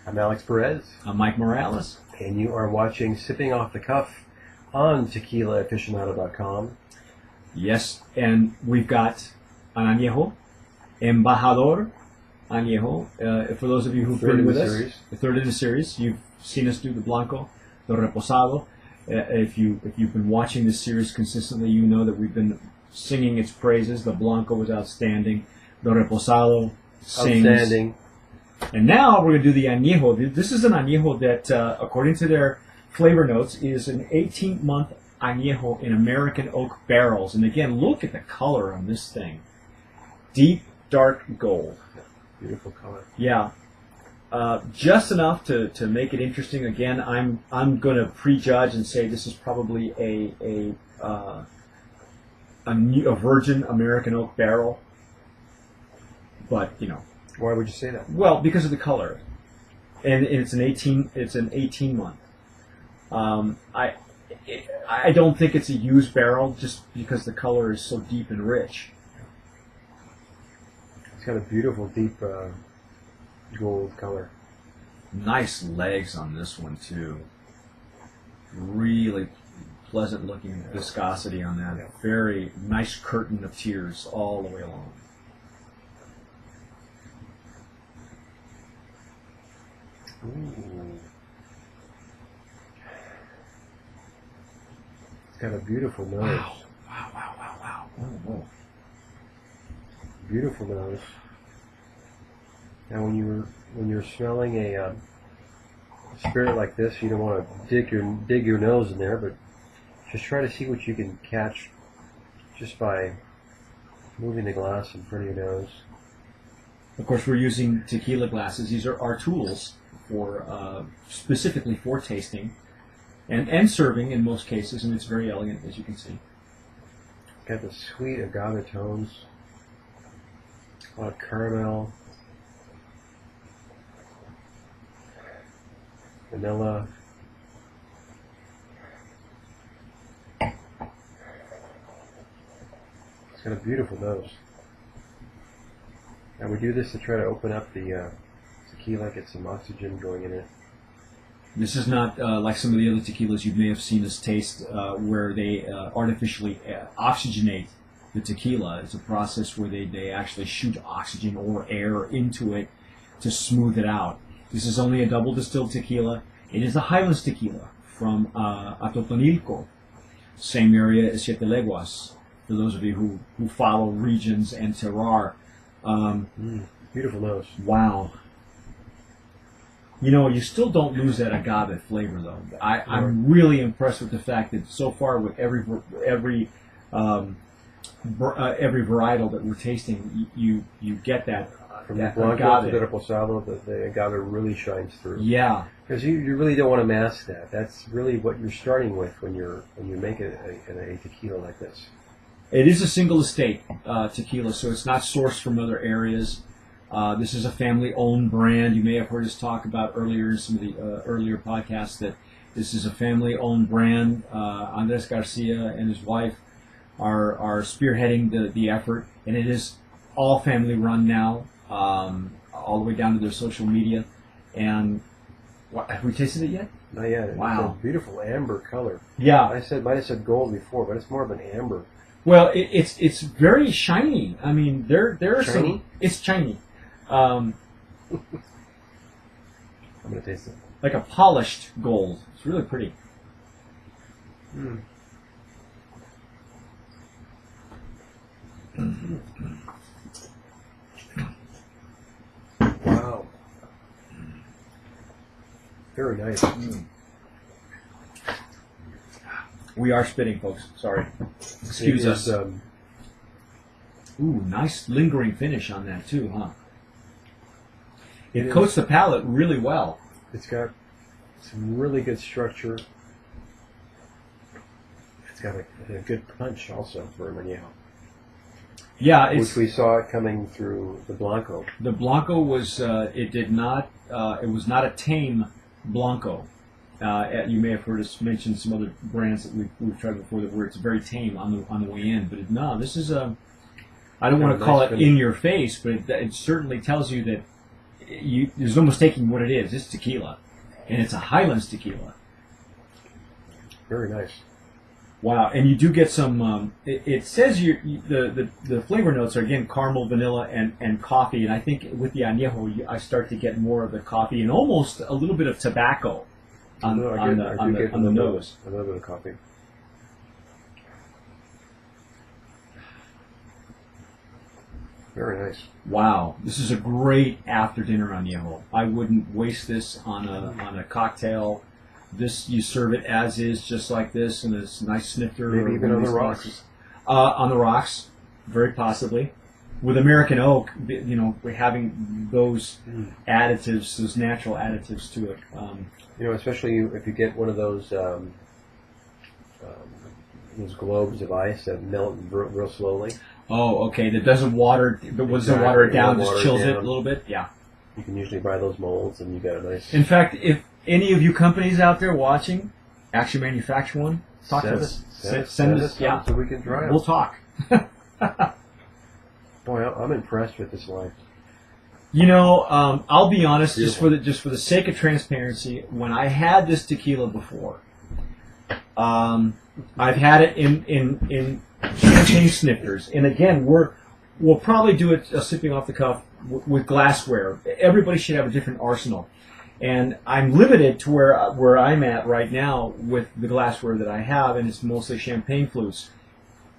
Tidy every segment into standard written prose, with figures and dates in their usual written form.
I'm Alex Perez. I'm Mike Morales. And you are watching Sipping Off the Cuff on TequilaAficionado.com. Yes, and we've got an Anejo, Embajador Anejo. For those of you who've been with us, the third in the series, you've seen us do the Blanco, the Reposado. If you've been watching this series consistently, you know that we've been singing its praises. The Blanco was outstanding. The Reposado sings. Outstanding. And now we're going to do the Anejo. This is an Anejo that, according to their flavor notes, is an 18-month Anejo in American oak barrels. And again, look at the color on this thing. Deep, dark gold. Beautiful color. Yeah. Just enough to make it interesting. Again, I'm going to prejudge and say this is probably a virgin American oak barrel. But, you know. Why would you say that? Well, because of the color, and it's an 18 month. I don't think it's a used barrel just because the color is so deep and rich. It's got a beautiful deep gold color. Nice legs on this one too. Really pleasant looking viscosity on that. Yeah. Very nice curtain of tears all the way along. Ooh. It's got a beautiful nose. Wow. Oh. Beautiful nose. Now, when you're smelling a spirit like this, you don't want to dig your nose in there, but just try to see what you can catch just by moving the glass in front of your nose. Of course, we're using tequila glasses. These are our tools for specifically for tasting and serving in most cases, and it's very elegant, as you can see. Got the sweet agave tones, a lot of caramel, vanilla. It's got a beautiful nose. And we do this to try to open up the tequila, get some oxygen going in it. This is not like some of the other tequilas you may have seen us taste where they artificially oxygenate the tequila. It's a process where they actually shoot oxygen or air into it to smooth it out. This is only a double distilled tequila. It is a Highlands tequila from Atotonilco, same area as Siete Leguas, for those of you who follow regions and terroir. Beautiful nose. Wow. You know, you still don't lose that agave flavor, though. I'm really impressed with the fact that so far, with every varietal that we're tasting, you get that from that the Blanco agave. to the Reposado, the agave really shines through. Yeah, because you really don't want to mask that. That's really what you're starting with when you make a tequila like this. it is a single estate tequila, so it's not sourced from other areas. This is a family-owned brand. You may have heard us talk about earlier in some of the earlier podcasts that this is a family-owned brand. Andres Garcia and his wife are spearheading the effort, and it is all family-run now, all the way down to their social media. And have we tasted it yet? Not yet. Wow, it's a beautiful amber color. Yeah, might have said gold before, but it's more of an amber. Well, it's very shiny. I mean, there are Shiny? It's shiny. I'm gonna taste it. Like a polished gold. It's really pretty. Wow. Very nice. We are spitting, folks. Sorry. Excuse us. Ooh, nice lingering finish on that too, huh? It coats the palate really well. It's got some really good structure. It's got a good punch also for Anejo. Yeah, which we saw it coming through the Blanco. The Blanco was it was not a tame Blanco. You may have heard us mention some other brands that we've tried before where it's very tame on the way in, but no, this is I don't want to call it in your face, but it certainly tells you that there's almost taking what it is. It's tequila, and it's a Highlands tequila. Very nice. Wow, and you do get some. It says the flavor notes are again caramel, vanilla, and coffee. And I think with the añejo, I start to get more of the coffee and almost a little bit of tobacco on the nose. A little bit of coffee. Very nice. Wow, this is a great after dinner añejo. I wouldn't waste this on a cocktail. This, you serve it as is, just like this, in a nice snifter. Maybe or even on the rocks. On the rocks, very possibly. With American oak, we're having those additives, those natural additives to it. Especially if you get one of those globes of ice that melt real slowly. Oh, okay. That doesn't water it down, just chills it a little bit. Yeah. You can usually buy those molds, and you got a nice. In fact, if any of you companies out there watching actually manufacture one, talk to us. Send us, yeah, so we can try them. We'll talk. Boy, I'm impressed with this line. I'll be honest, just for the sake of transparency, when I had this tequila before, I've had it in champagne snifters, and again, we'll probably do it sipping off the cuff with glassware. Everybody should have a different arsenal, and I'm limited to where I'm at right now with the glassware that I have, and it's mostly champagne flutes.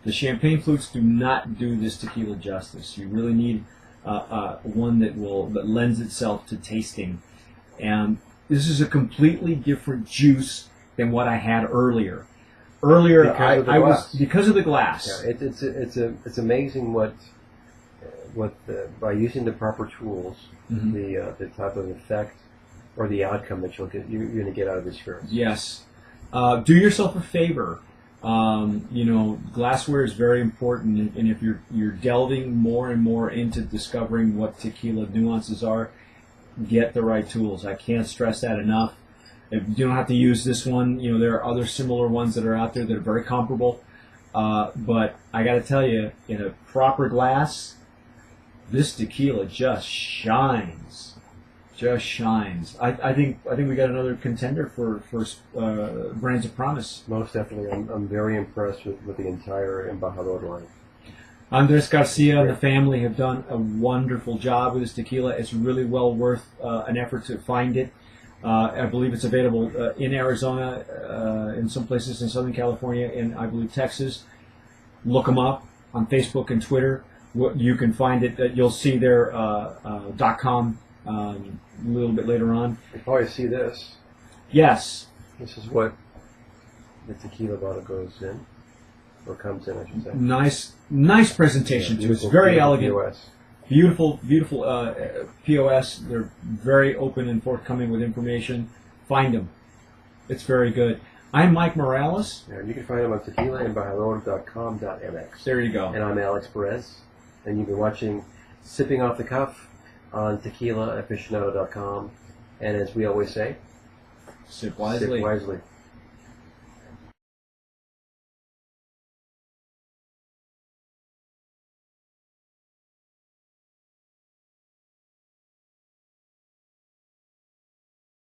The champagne flutes do not do this tequila justice. You really need one that lends itself to tasting, and this is a completely different juice than what I had earlier. Because of the glass. Yeah, it's amazing what by using the proper tools, the type of effect or the outcome that you're going to get out of this experience. Yes, do yourself a favor. Glassware is very important, and if you're delving more and more into discovering what tequila nuances are, get the right tools. I can't stress that enough. You don't have to use this one. There are other similar ones that are out there that are very comparable. But I got to tell you, in a proper glass, this tequila just shines. Just shines. I think we got another contender for Brands of Promise. Most definitely. I'm very impressed with the entire Embajador line. Andres Garcia and the family have done a wonderful job with this tequila. It's really well worth an effort to find it. I believe it's available in Arizona, in some places in Southern California, and I believe Texas. Look them up on Facebook and Twitter. You can find it. You'll see their .com a little bit later on. You probably see this. Yes. This is what the tequila bottle goes in, or comes in, I should say. Nice presentation too. It's very elegant. POS. Beautiful POS. They're very open and forthcoming with information. Find them. It's very good. I'm Mike Morales. Yeah, you can find them on tequilaembajador.com.mx. There you go. And I'm Alex Perez. And you've been watching Sipping Off the Cuff on tequilaaficionado.com. And as we always say, sip wisely. Sip wisely.